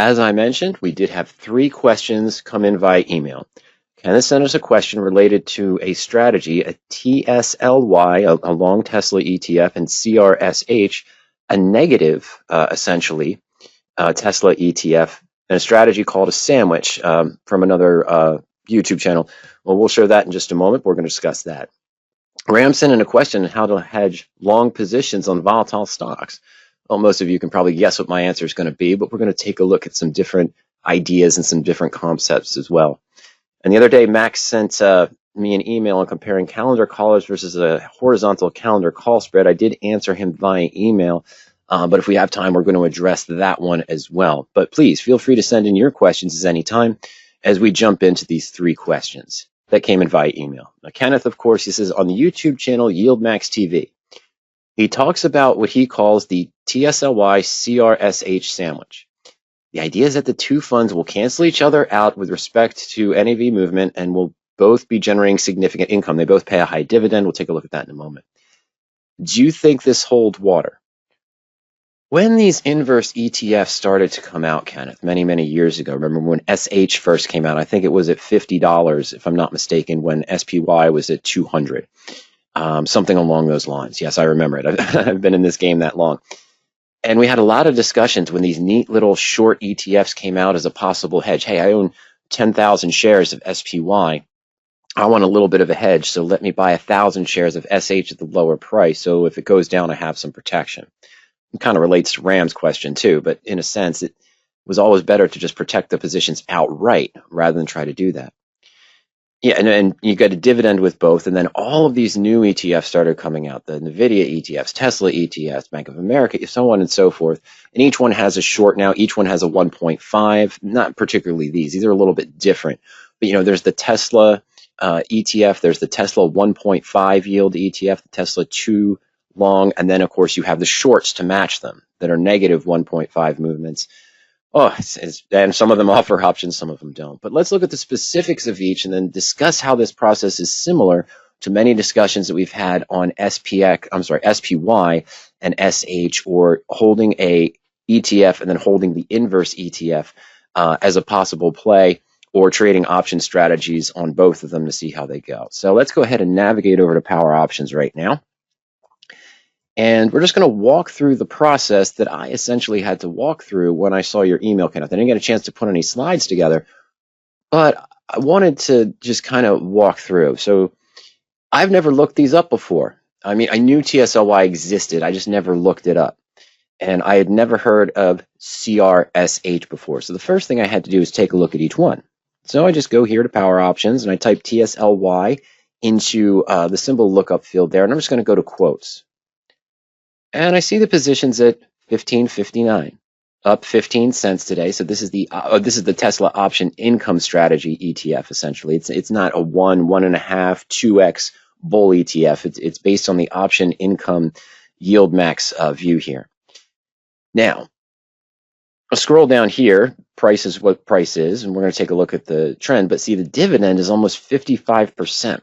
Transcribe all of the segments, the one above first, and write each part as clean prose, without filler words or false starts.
As I mentioned, we did have 3 questions come in via email. Kenneth sent us a question related to a strategy, a TSLY, a long Tesla ETF, and CRSH, a negative, essentially, Tesla ETF, and a strategy called a sandwich from another YouTube channel. Well, we'll show that in just a moment. But we're going to discuss that. Ram sent in a question on how to hedge long positions on volatile stocks. Well, most of you can probably guess what my answer is going to be, but we're going to take a look at some different ideas and some different concepts as well. And the other day, Max sent me an email on comparing calendar callers versus a horizontal calendar call spread. I did answer him via email, but if we have time, we're going to address that one as well. But please feel free to send in your questions at any time as we jump into these 3 questions that came in via email. Now, Kenneth, of course, he says on the YouTube channel YieldMax TV, he talks about what he calls the TSLY CRSH sandwich. The idea is that the 2 funds will cancel each other out with respect to NAV movement and will both be generating significant income. They both pay a high dividend. We'll take a look at that in a moment. Do you think this holds water? When these inverse ETFs started to come out, Kenneth, many, many years ago, remember when SH first came out, I think it was at $50, if I'm not mistaken, when SPY was at 200, something along those lines. Yes, I remember it. I've been in this game that long. And we had a lot of discussions when these neat little short ETFs came out as a possible hedge. Hey, I own 10,000 shares of SPY. I want a little bit of a hedge, so let me buy 1,000 shares of SH at the lower price. So if it goes down, I have some protection. It kind of relates to Ram's question too, but in a sense, it was always better to just protect the positions outright rather than try to do that. Yeah, and you get a dividend with both, and then all of these new ETFs started coming out, the NVIDIA ETFs, Tesla ETFs, Bank of America, so on and so forth, and each one has a short now, each one has a 1.5, not particularly these are a little bit different, but there's the Tesla ETF, there's the Tesla 1.5 yield ETF, the Tesla 2 long, and then of course you have the shorts to match them that are negative 1.5 movements. And some of them offer options, some of them don't. But let's look at the specifics of each and then discuss how this process is similar to many discussions that we've had on SPY and SH, or holding a ETF and then holding the inverse ETF as a possible play, or trading option strategies on both of them to see how they go. So let's go ahead and navigate over to Power Options right now. And we're just going to walk through the process that I essentially had to walk through when I saw your email, Kenneth. I didn't get a chance to put any slides together, but I wanted to just kind of walk through. So I've never looked these up before. I mean, I knew TSLY existed. I just never looked it up. And I had never heard of CRSH before. So the first thing I had to do is take a look at each one. So I just go here to Power Options and I type TSLY into the symbol lookup field there. And I'm just going to go to quotes. And I see the positions at 15.59, up 15 cents today. So this is the Tesla option income strategy ETF. Essentially, it's not a 1.5, 2x bull ETF. It's based on the option income yield max view here. Now, I'll scroll down here. Price is what price is, and we're going to take a look at the trend. But see, the dividend is almost 55%.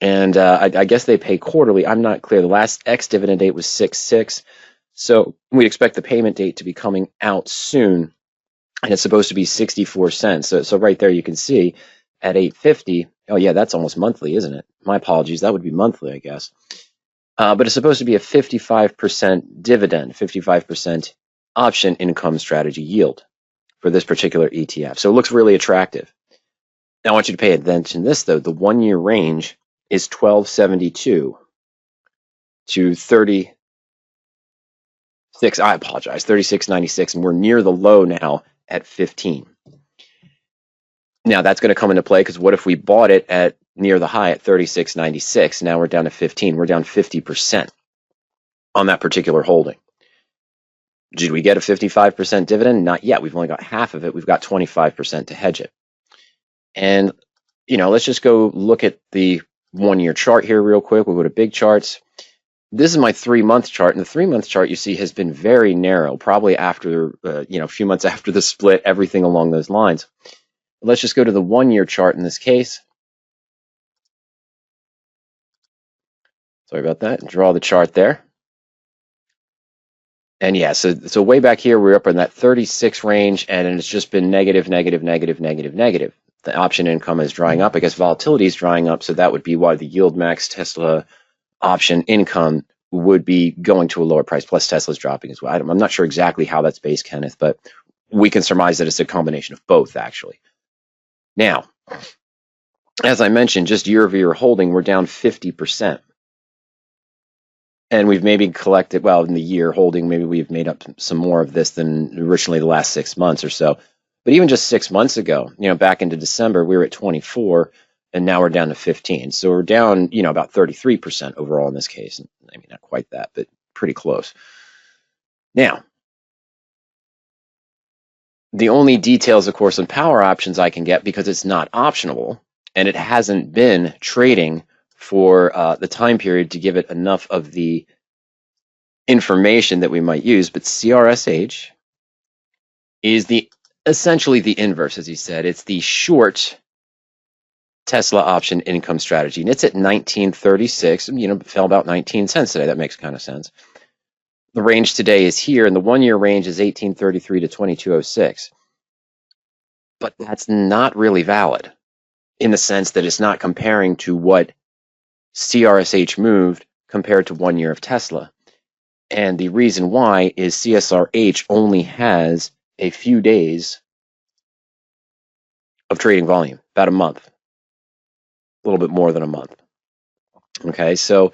And I guess they pay quarterly. I'm not clear. The last ex-dividend date was 6/6. So we expect the payment date to be coming out soon. And it's supposed to be 64 cents. So right there you can see at 8.50. Oh, yeah, that's almost monthly, isn't it? My apologies. That would be monthly, I guess. But it's supposed to be a 55% dividend, 55% option income strategy yield for this particular ETF. So it looks really attractive. Now I want you to pay attention to this, though. The 1-year range is 1272 to 36. I apologize, 36.96, and we're near the low now at 15. Now that's going to come into play because what if we bought it at near the high at 36.96? Now we're down to 15. We're down 50% on that particular holding. Did we get a 55% dividend? Not yet. We've only got half of it. We've got 25% to hedge it. And let's just go look at the 1-year chart here real quick. We'll go to big charts. This is my 3-month chart, and the 3-month chart you see has been very narrow, probably after, a few months after the split, everything along those lines. Let's just go to the 1-year chart in this case. Sorry about that. Draw the chart there. And yeah, so way back here, we're up in that 36 range, and it's just been negative, negative, negative, negative, negative. The option income is drying up. I guess volatility is drying up, so that would be why the yield max Tesla option income would be going to a lower price, plus Tesla's dropping as well. I'm not sure exactly how that's based, Kenneth, but we can surmise that it's a combination of both, actually. Now, as I mentioned, just year-over-year holding, we're down 50%. And we've maybe collected, well, in the year holding, maybe we've made up some more of this than originally the last 6 months or so. But even just 6 months ago, back into December, we were at 24, and now we're down to 15. So we're down, about 33% overall in this case. I mean, not quite that, but pretty close. Now, the only details, of course, on power options I can get, because it's not optionable, and it hasn't been trading for the time period to give it enough of the information that we might use, but CRSH is essentially the inverse, as you said. It's the short Tesla option income strategy, and it's at 1936. Fell about 19 cents today. That makes kind of sense. The range today is here, and the 1-year range is 1833 to 2206. But that's not really valid in the sense that it's not comparing to what CRSH moved compared to 1 year of Tesla. And the reason why is CSRH only has a few days of trading volume, about a month, a little bit more than a month. Okay, so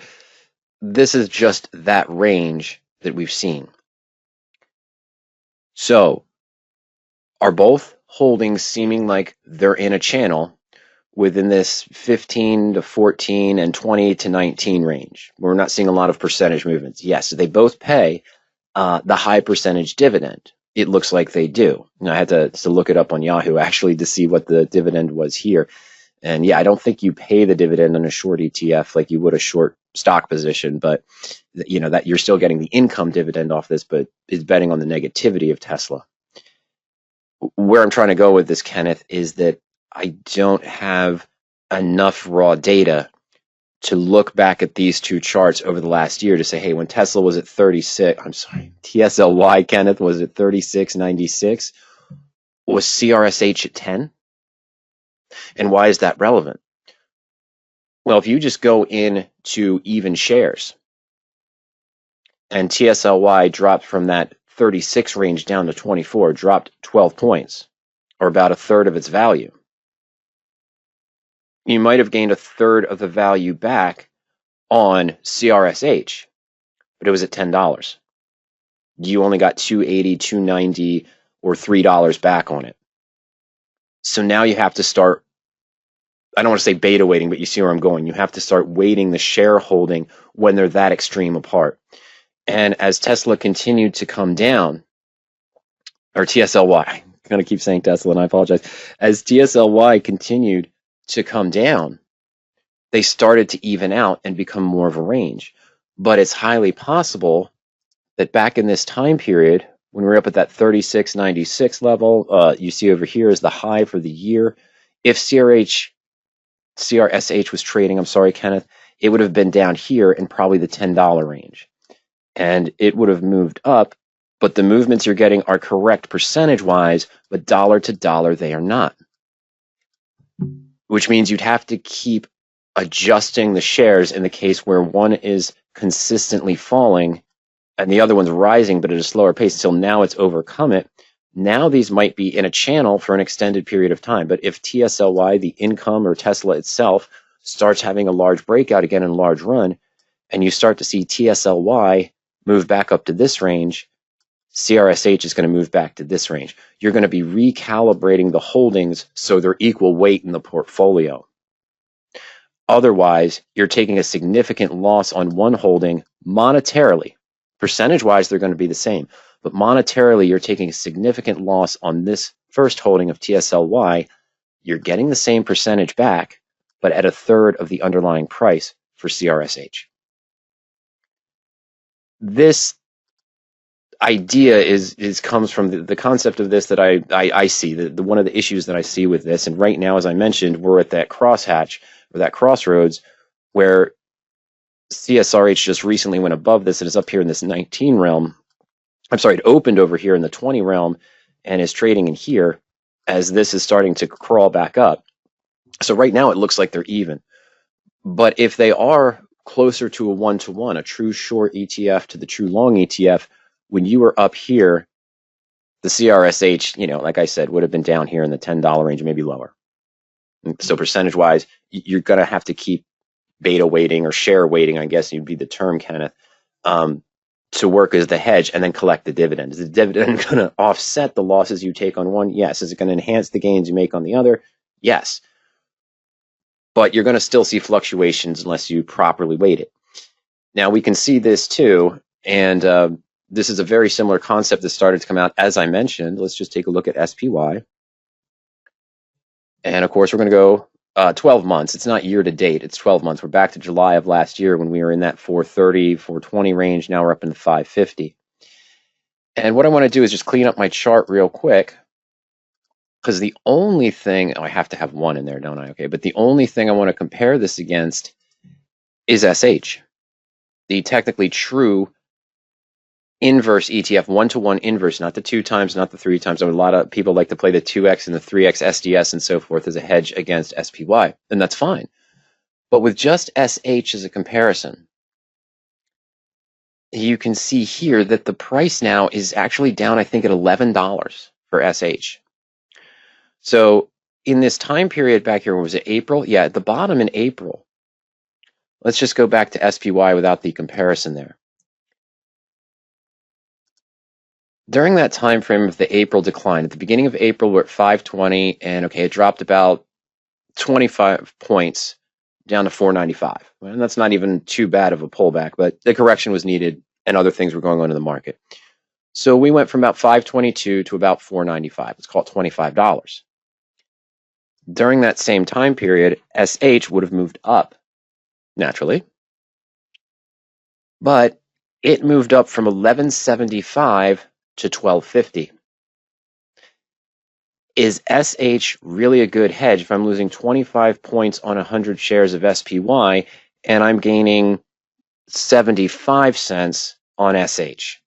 this is just that range that we've seen. So are both holdings seeming like they're in a channel within this 15 to 14 and 20 to 19 range? We're not seeing a lot of percentage movements. Yes, they both pay the high percentage dividend. It looks like they do. I had to look it up on Yahoo actually to see what the dividend was here. And yeah, I don't think you pay the dividend on a short ETF like you would a short stock position, but that you're still getting the income dividend off this, but it's betting on the negativity of Tesla. Where I'm trying to go with this, Kenneth, is that I don't have enough raw data to look back at these two charts over the last year to say, hey, when Tesla was at 36, I'm sorry, TSLY, Kenneth, was at 36.96, was CRSH at 10? And why is that relevant? Well, if you just go into even shares, and TSLY dropped from that 36 range down to 24, dropped 12 points, or about a third of its value. You might have gained a third of the value back on CRSH, but it was at $10. You only got $2.80, $2.90, or $3 back on it. So now you have to start, I don't want to say beta weighting, but you see where I'm going. You have to start weighting the shareholding when they're that extreme apart. And as Tesla continued to come down, or TSLY, I'm going to keep saying Tesla and I apologize. As TSLY continued to come down, they started to even out and become more of a range. But it's highly possible that back in this time period, when we're up at that 36.96 level, you see over here is the high for the year. If CRSH was trading, I'm sorry, Kenneth, it would have been down here in probably the $10 range. And it would have moved up, but the movements you're getting are correct percentage-wise, but dollar to dollar, they are not. Which means you'd have to keep adjusting the shares in the case where one is consistently falling and the other one's rising, but at a slower pace until now it's overcome it. Now these might be in a channel for an extended period of time. But if TSLY, the income, or Tesla itself, starts having a large breakout again in a large run, and you start to see TSLY move back up to this range, CRSH is going to move back to this range. You're going to be recalibrating the holdings so they're equal weight in the portfolio. Otherwise, you're taking a significant loss on one holding monetarily. Percentage-wise, they're going to be the same. But monetarily, you're taking a significant loss on this first holding of TSLY. You're getting the same percentage back, but at a third of the underlying price for CRSH. This idea comes from the concept of this that I see, one of the issues that I see with this. And right now, as I mentioned, we're at that crosshatch, or that crossroads, where CSRH just recently went above this and is up here in this 19 realm. I'm sorry, it opened over here in the 20 realm and is trading in here as this is starting to crawl back up. So right now it looks like they're even. But if they are closer to a one-to-one, a true short ETF to the true long ETF, when you were up here, the CRSH, like I said, would have been down here in the $10 range, maybe lower. So percentage-wise, you're going to have to keep beta weighting or share weighting, I guess would be the term, Kenneth, to work as the hedge and then collect the dividend. Is the dividend going to offset the losses you take on one? Yes. Is it going to enhance the gains you make on the other? Yes. But you're going to still see fluctuations unless you properly weight it. Now, we can see this too, and this is a very similar concept that started to come out, as I mentioned. Let's just take a look at SPY. And of course, we're going to go 12 months. It's not year to date. It's 12 months. We're back to July of last year when we were in that 430, 420 range. Now we're up in the 550. And what I want to do is just clean up my chart real quick, because the only thing, I have to have one in there, don't I? Okay, but the only thing I want to compare this against is SH, the technically true inverse ETF, one-to-one inverse, not the 2 times, not the 3 times. A lot of people like to play the 2X and the 3X SDS and so forth as a hedge against SPY, and that's fine. But with just SH as a comparison, you can see here that the price now is actually down, I think, at $11 for SH. So in this time period back here, was it April? Yeah, at the bottom in April. Let's just go back to SPY without the comparison there. During that time frame of the April decline, at the beginning of April, we're at 520, and okay, it dropped about 25 points down to 495. And that's not even too bad of a pullback, but the correction was needed and other things were going on in the market. So we went from about 522 to about 495. Let's call it $25. During that same time period, SH would have moved up naturally, but it moved up from 1175 to 1250. Is SH really a good hedge if I'm losing 25 points on 100 shares of SPY and I'm gaining 75 cents on SH?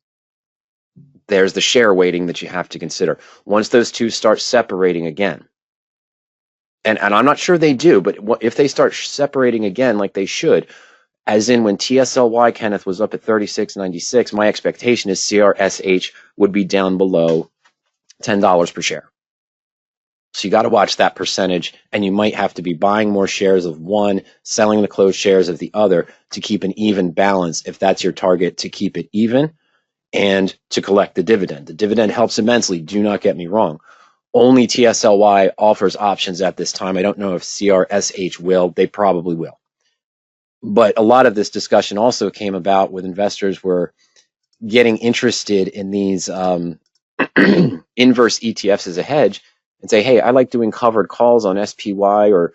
There's the share weighting that you have to consider. Once those two start separating again, and I'm not sure they do, but if they start separating again like they should, as in when TSLY, Kenneth, was up at 36.96, my expectation is CRSH would be down below $10 per share. So you got to watch that percentage, and you might have to be buying more shares of one, selling the closed shares of the other to keep an even balance if that's your target, to keep it even and to collect the dividend. The dividend helps immensely, do not get me wrong. Only TSLY offers options at this time. I don't know if CRSH will. They probably will. But a lot of this discussion also came about with investors were getting interested in these inverse ETFs as a hedge and say, hey, I like doing covered calls on SPY or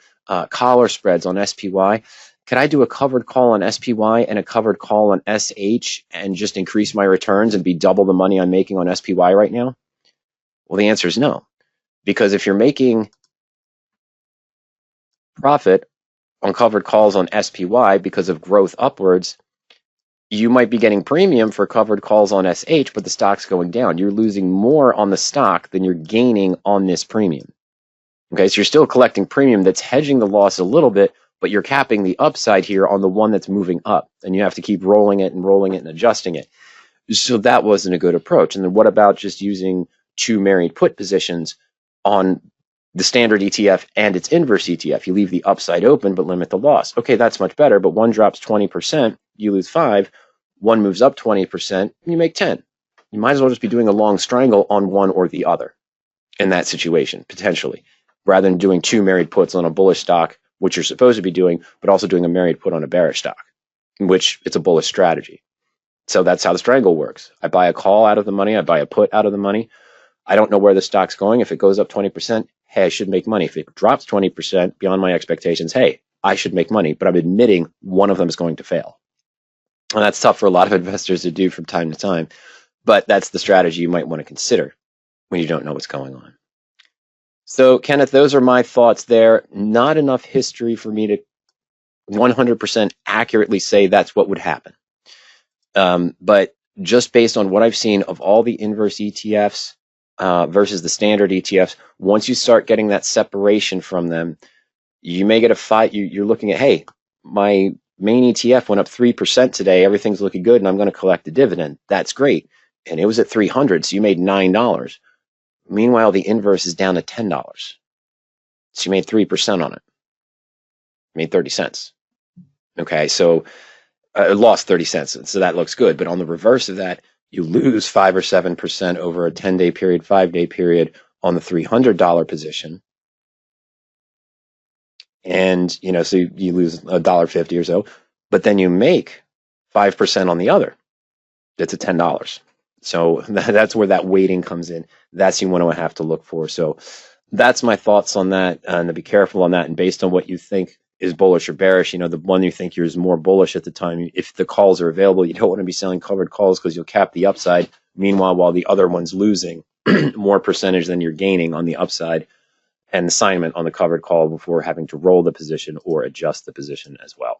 collar spreads on SPY. Could I do a covered call on SPY and a covered call on SH and just increase my returns and be double the money I'm making on SPY right now? Well, the answer is no. Because if you're making profit on covered calls on SPY because of growth upwards, you might be getting premium for covered calls on SH, but the stock's going down. You're losing more on the stock than you're gaining on this premium. Okay, so you're still collecting premium that's hedging the loss a little bit, but you're capping the upside here on the one that's moving up, and you have to keep rolling it and adjusting it. So that wasn't a good approach. And then what about just using 2 married put positions on the standard ETF and its inverse ETF? You leave the upside open but limit the loss. Okay, that's much better, but one drops 20%, you lose 5. One moves up 20%, you make 10. You might as well just be doing a long strangle on one or the other in that situation, potentially, rather than doing 2 married puts on a bullish stock, which you're supposed to be doing, but also doing a married put on a bearish stock, in which it's a bullish strategy. So that's how the strangle works. I buy a call out of the money. I buy a put out of the money. I don't know where the stock's going. If it goes up 20%, hey, I should make money. If it drops 20% beyond my expectations, hey, I should make money. But I'm admitting one of them is going to fail. And that's tough for a lot of investors to do from time to time. But that's the strategy you might want to consider when you don't know what's going on. So, Kenneth, those are my thoughts there. Not enough history for me to 100% accurately say that's what would happen. But just based on what I've seen of all the inverse ETFs versus the standard ETFs, once you start getting that separation from them, you may get a fight. You're looking at, hey, my main ETF went up 3% today. Everything's looking good, and I'm going to collect the dividend. That's great. And it was at 300, so you made $9. Meanwhile, the inverse is down to $10. So you made 3% on it. You made 30 cents. Okay, so lost 30 cents. So that looks good. But on the reverse of that, you lose 5 or 7% over a 10-day period, 5-day period on the $300 position. And, you know, so you lose $1.50 or so, but then you make 5% on the other. That's at $10. So that's where that weighting comes in. That's you want to have to look for. So that's my thoughts on that, and to be careful on that. And based on what you think is bullish or bearish, you know, the one you think is more bullish at the time, if the calls are available, you don't want to be selling covered calls because you'll cap the upside. Meanwhile, while the other one's losing more percentage than you're gaining on the upside, and assignment on the covered call before having to roll the position or adjust the position as well.